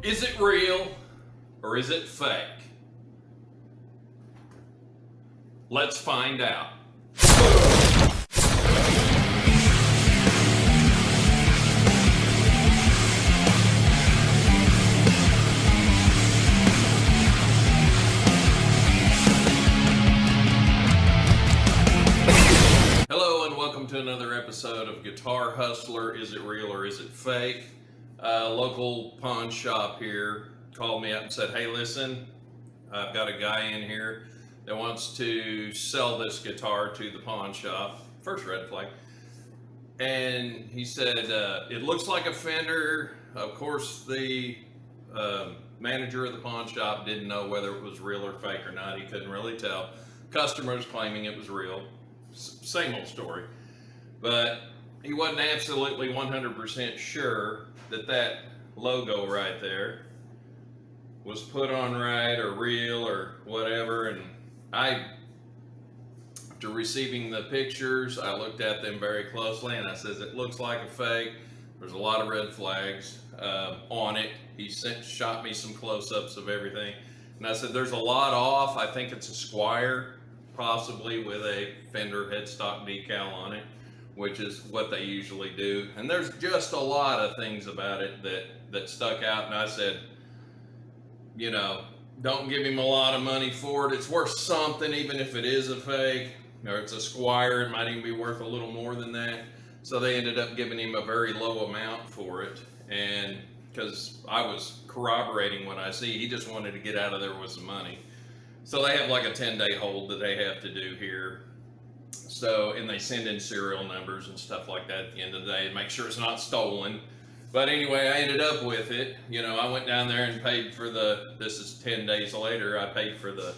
Is it real or is it fake? Let's find out. Hello and welcome to another episode of Guitar Hustler. Is it real or is it fake? Local pawn shop here called me up and said, hey, listen, I've got a guy in here that wants to sell this guitar to the pawn shop. First red flag. And he said, it looks like a Fender. Of course, the manager of the pawn shop didn't know whether it was real or fake or not. He couldn't really tell. Customers claiming it was real. Same old story. But he wasn't absolutely 100% sure that that logo right there was put on right or real or whatever. And after receiving the pictures, I looked at them very closely and I says, it looks like a fake. There's a lot of red flags on it. He shot me some close-ups of everything. And I said, there's a lot off. I think it's a Squire, possibly with a Fender headstock decal on it, which is what they usually do. And there's just a lot of things about it that stuck out. And I said, you know, don't give him a lot of money for it. It's worth something, even if it is a fake or it's a Squire. It might even be worth a little more than that. So they ended up giving him a very low amount for it. And because I was corroborating what I see, he just wanted to get out of there with some money. So they have like a 10-day hold that they have to do here. So, and they send in serial numbers and stuff like that at the end of the day to make sure it's not stolen. But anyway, I ended up with it. You know, I went down there and paid for this is 10 days later, I paid for the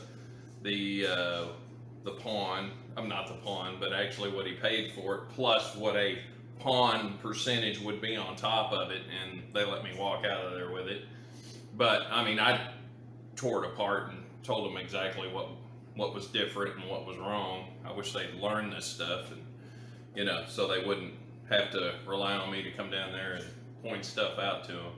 pawn. I'm not the pawn, but actually what he paid for it, plus what a pawn percentage would be on top of it. And they let me walk out of there with it. But I mean, I tore it apart and told them exactly what was different and what was wrong. I wish they'd learned this stuff, and you know, so they wouldn't have to rely on me to come down there and point stuff out to them.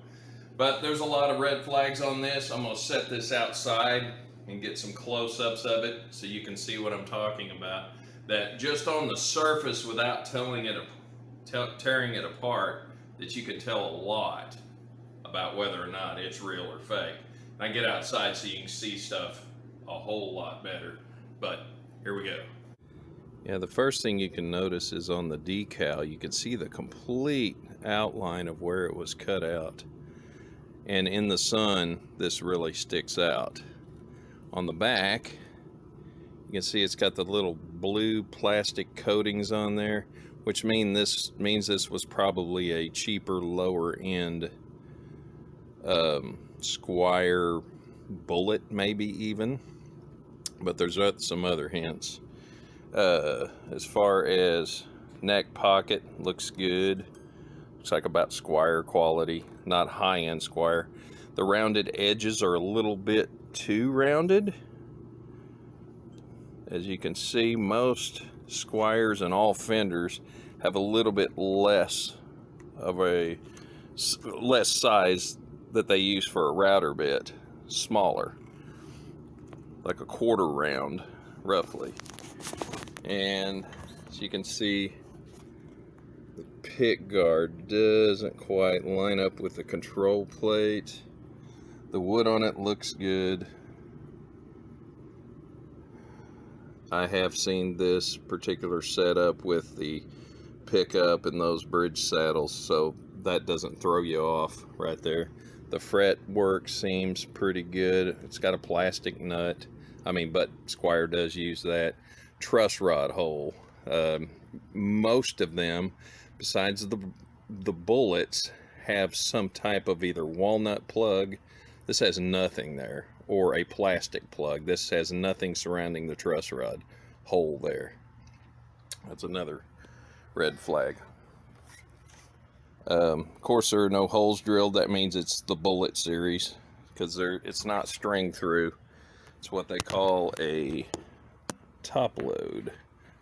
But there's a lot of red flags on this. I'm gonna set this outside and get some close-ups of it so you can see what I'm talking about. That just on the surface, without tearing it apart, that you can tell a lot about whether or not it's real or fake. I get outside so you can see stuff a whole lot better, but here we go. Yeah, the first thing you can notice is on the decal, you can see the complete outline of where it was cut out. And in the sun, this really sticks out. On the back, you can see it's got the little blue plastic coatings on there, which means this was probably a cheaper, lower end Squire bullet, maybe even. But there's some other hints. As far as neck pocket, looks good. Looks like about Squire quality, not high-end Squire. The rounded edges are a little bit too rounded. As you can see, most Squires and all Fenders have a little bit less size that they use for a router bit, smaller, like a quarter round roughly. And as you can see, the pick guard doesn't quite line up with the control plate. The wood on it looks good. I have seen this particular setup with the pickup and those bridge saddles, so that doesn't throw you off right there. The fret work seems pretty good. It's got a plastic nut. But Squire does use that. Truss rod hole. Most of them, besides the bullets, have some type of either walnut plug. This has nothing there, or a plastic plug. This has nothing surrounding the truss rod hole there. That's another red flag. Of course, there are no holes drilled. That means it's the bullet series, because it's not string through. It's what they call a top load,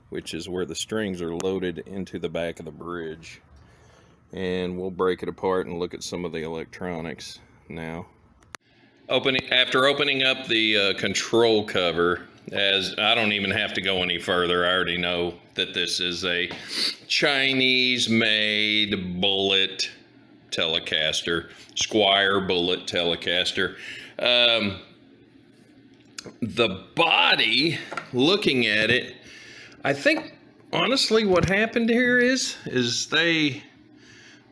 which is where the strings are loaded into the back of the bridge. And we'll break it apart and look at some of the electronics now. After opening up the control cover, as I don't even have to go any further, I already know that this is a Chinese-made bullet Telecaster, Squire bullet Telecaster. The body, looking at it, I think honestly what happened here is they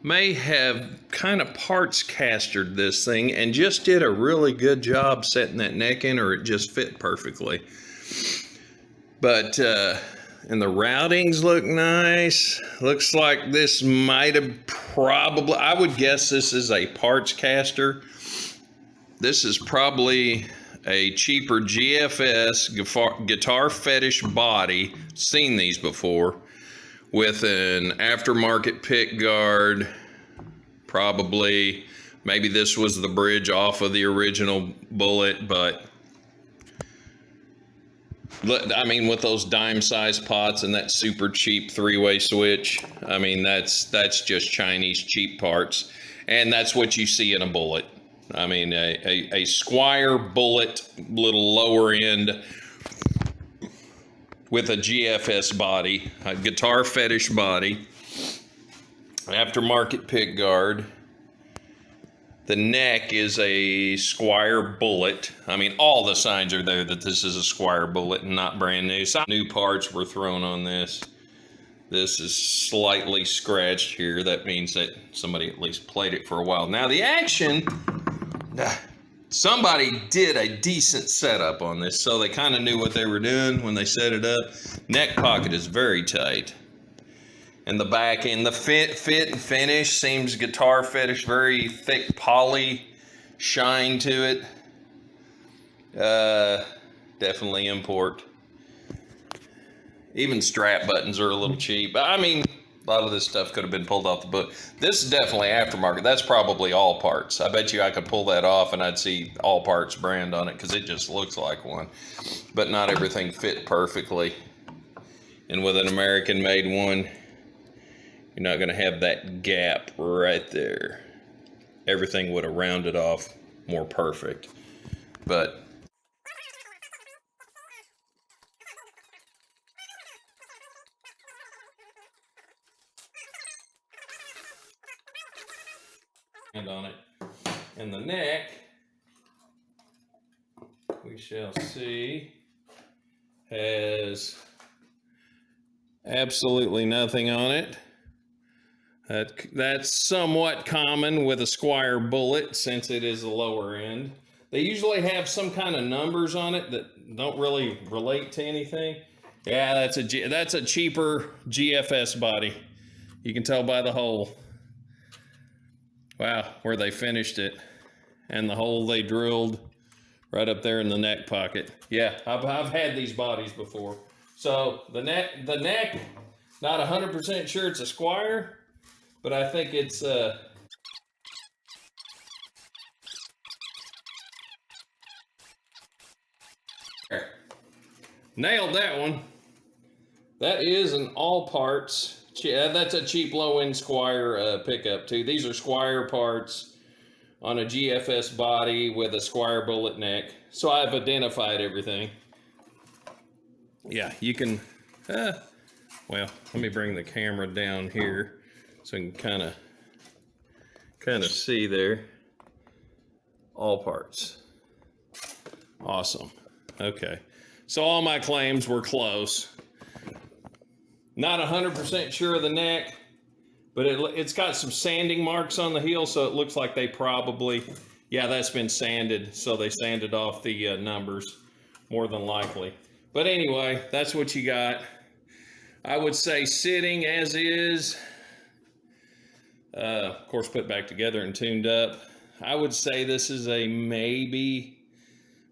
may have kind of parts castered this thing and just did a really good job setting that neck in, or it just fit perfectly. But and the routings look nice. Looks like this might have probably, I would guess this is a parts caster. This is probably a cheaper GFS guitar fetish body. Seen these before, with an aftermarket pick guard. Probably, maybe this was the bridge off of the original bullet, but I mean, with those dime-sized pots and that super cheap three-way switch, I mean, that's just Chinese cheap parts, and that's what you see in a bullet. I mean, a Squire bullet, little lower end, with a GFS body, a guitar fetish body, aftermarket pick guard. The neck is a Squire bullet. I mean, all the signs are there that this is a Squire bullet and not brand new. Some new parts were thrown on this. This is slightly scratched here. That means that somebody at least played it for a while. Now the action, somebody did a decent setup on this, so they kind of knew what they were doing when they set it up. Neck pocket is very tight. And the back end, the fit and finish seems guitar fetish, very thick poly shine to it. Definitely import. Even strap buttons are a little cheap. I mean, a lot of this stuff could have been pulled off the book. This is definitely aftermarket. That's probably all parts. I bet you I could pull that off and I'd see all parts brand on it, because it just looks like one. But not everything fit perfectly. And with an American made one, you're not going to have that gap right there. Everything would have rounded off more perfect. But and on it. And the neck, we shall see, has absolutely nothing on it. That's somewhat common with a Squire bullet, since it is the lower end. They usually have some kind of numbers on it that don't really relate to anything. Yeah, that's a cheaper GFS body. You can tell by the hole. Wow, where they finished it. And the hole they drilled right up there in the neck pocket. Yeah, I've had these bodies before. So the neck, not 100% sure it's a Squire, but I think it's nailed that one. That is an all parts. That's a cheap low end Squire pickup too. These are Squire parts on a GFS body with a Squire bullet neck. So I've identified everything. Yeah, you can. Well, let me bring the camera down here so you can kind of see there. All parts. Awesome. Okay. So all my claims were close. Not 100% sure of the neck, but it's got some sanding marks on the heel, so it looks like they probably, yeah, that's been sanded, so they sanded off the numbers, more than likely. But anyway, that's what you got. I would say sitting as is, of course put back together and tuned up. I would say this is a maybe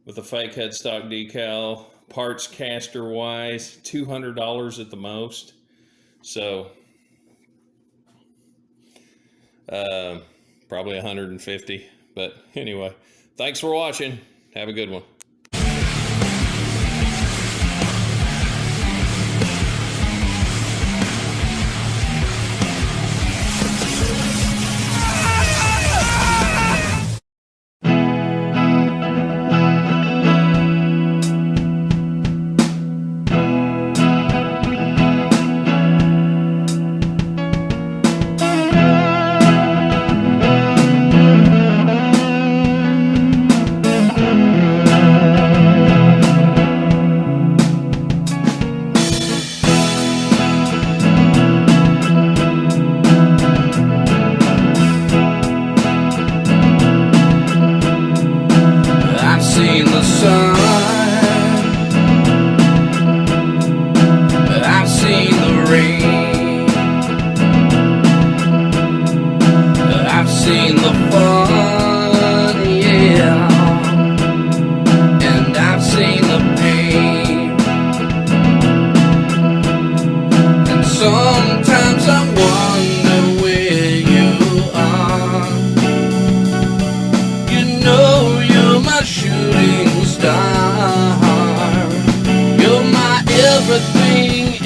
with a fake headstock decal. Parts caster wise, $200 at the most. So probably 150. But anyway, thanks for watching. Have a good one.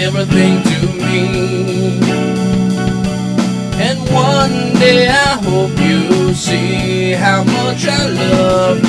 everything to me. And one day I hope you see how much I love you.